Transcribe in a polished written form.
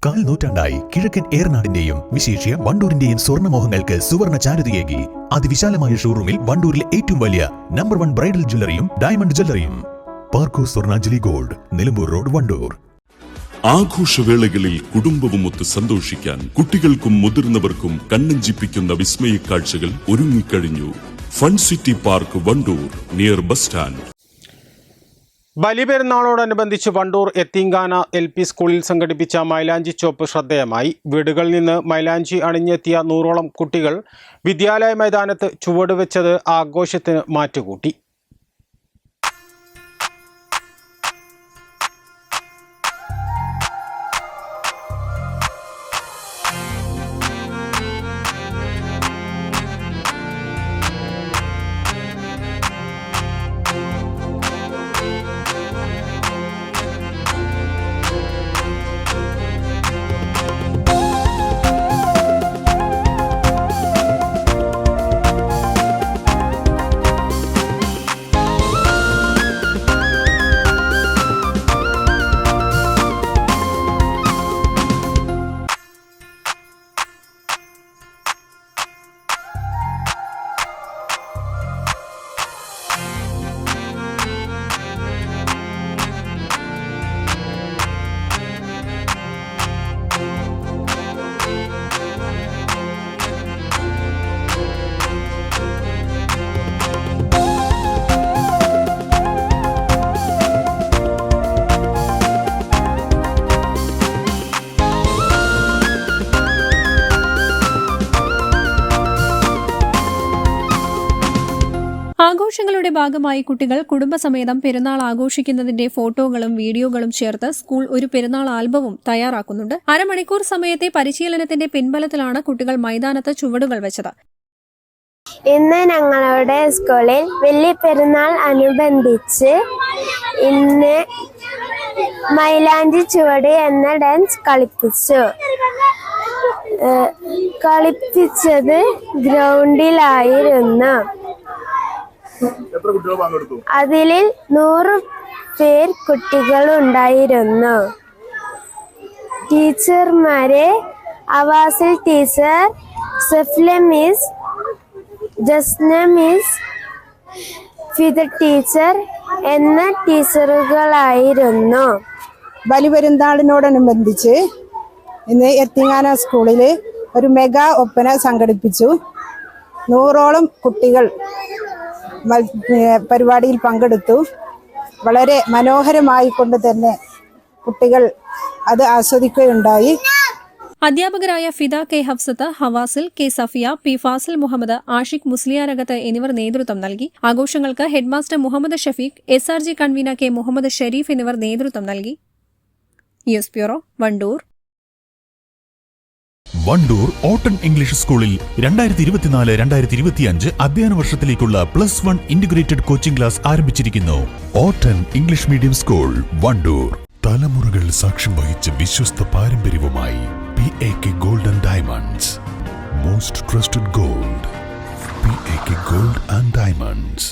കാൽ നൂറ്റാണ്ടായി കിഴക്കൻ ഏറനാടിന്റെയും വിശേഷ്യ വണ്ടൂരിന്റെയും സ്വർണ്ണമോഹങ്ങൾക്ക് സുവർണ ചാരുതയേകി അതിവിശാലമായ ഷോറൂമിൽ വണ്ടൂരിലെ ഏറ്റവും വലിയ നമ്പർ 1 ബ്രൈഡൽ ജ്വല്ലറിയും ഡയമണ്ട് ജ്വല്ലറിയും പാർക്കോ സ്വർണ്ണാഞ്ജലി ഗോൾഡ്, നിലമ്പൂർ റോഡ്, വണ്ടൂർ. ആഘോഷവേളകളിൽ കുടുംബവുമൊത്ത് സന്തോഷിക്കാൻ കുട്ടികൾക്കും മുതിർന്നവർക്കും കണ്ണഞ്ചിപ്പിക്കുന്ന വിസ്മയ കാഴ്ചകൾ ഒരുങ്ങിക്കഴിഞ്ഞു. Fun city park Wandoor, near bus stand. ബലിപെരുന്നാളോടനുബന്ധിച്ച് വണ്ടൂർ എത്തിങ്കാന LP സ്കൂളിൽ സംഘടിപ്പിച്ച മൈലാഞ്ചി ചോപ്പ് ശ്രദ്ധേയമായി. വീടുകളിൽ നിന്ന് മൈലാഞ്ചി അണിഞ്ഞെത്തിയ 100ഓളം കുട്ടികൾ വിദ്യാലയ മൈതാനത്ത് ചുവടുവെച്ചത് ആഘോഷത്തിന് മാറ്റുകൂട്ടി. ആഘോഷങ്ങളുടെ ഭാഗമായി കുട്ടികൾ കുടുംബസമേതം പെരുന്നാൾ ആഘോഷിക്കുന്നതിന്റെ ഫോട്ടോകളും വീഡിയോകളും ചേർത്ത് സ്കൂൾ ഒരു പെരുന്നാൾ ആൽബവും തയ്യാറാക്കുന്നുണ്ട്. അരമണിക്കൂർ സമയത്തെ പരിശീലനത്തിന്റെ പിൻബലത്തിലാണ് കുട്ടികൾ മൈതാനത്ത് ചുവടുകൾ വെച്ചത്. ഇന്ന് ഞങ്ങളുടെ സ്കൂളിൽ വലിയ പെരുന്നാൾ അനുബന്ധിച്ച് ഇന്ന് മൈലാഞ്ചി ചുവട് എന്ന ഡാൻസ് കളിപ്പിച്ചത് ഗ്രൗണ്ടിലായിരുന്നു. അതിൽ 100 പേർ കുട്ടികളുണ്ടായിരുന്നു. ടീച്ചർമാരെ Avasil teacher, Safla miss, Jasna miss, Fida teacher എന്ന ടീച്ചറുകളായിരുന്നു. ബലിപെരുന്നാളിനോടനുബന്ധിച്ച് ഇന്ന് എത്തിങ്ങാന സ്കൂളിൽ ഒരു മെഗാ ഒപ്പന സംഘടിപ്പിച്ചു. 100ഓളം കുട്ടികൾ പരിപാടിയിൽ പങ്കെടുത്തു. വളരെ മനോഹരമായി കൊണ്ട് തന്നെ കുട്ടികൾ അത് ആസ്വദിക്കുകയുണ്ടായി. അധ്യാപകരായ Fida K Hafsath, Havasil K Safiya, P Fasil Muhammad, Ashiq Musliyarakath എന്നിവർ നേതൃത്വം നൽകി. ആഘോഷങ്ങൾക്ക് headmaster Muhammad Shafeeq, SRG convener K Muhammad Sharif എന്നിവർ നേതൃത്വം നൽകി. News bureau, Wandoor. Wandoor Otton English സ്കൂളിൽ 2024-2025 അധ്യയന വർഷത്തിലേക്കുള്ള +1 ഇന്റഗ്രേറ്റഡ് കോച്ചിംഗ് ക്ലാസ് ആരംഭിച്ചിരിക്കുന്നു. Otton English medium school, Wandoor. തലമുറകൾ സാക്ഷ്യം വഹിച്ച വിശ്വസ്ത പാരമ്പര്യവുമായി PAK gold and diamonds. Most trusted gold, PAK gold and diamonds.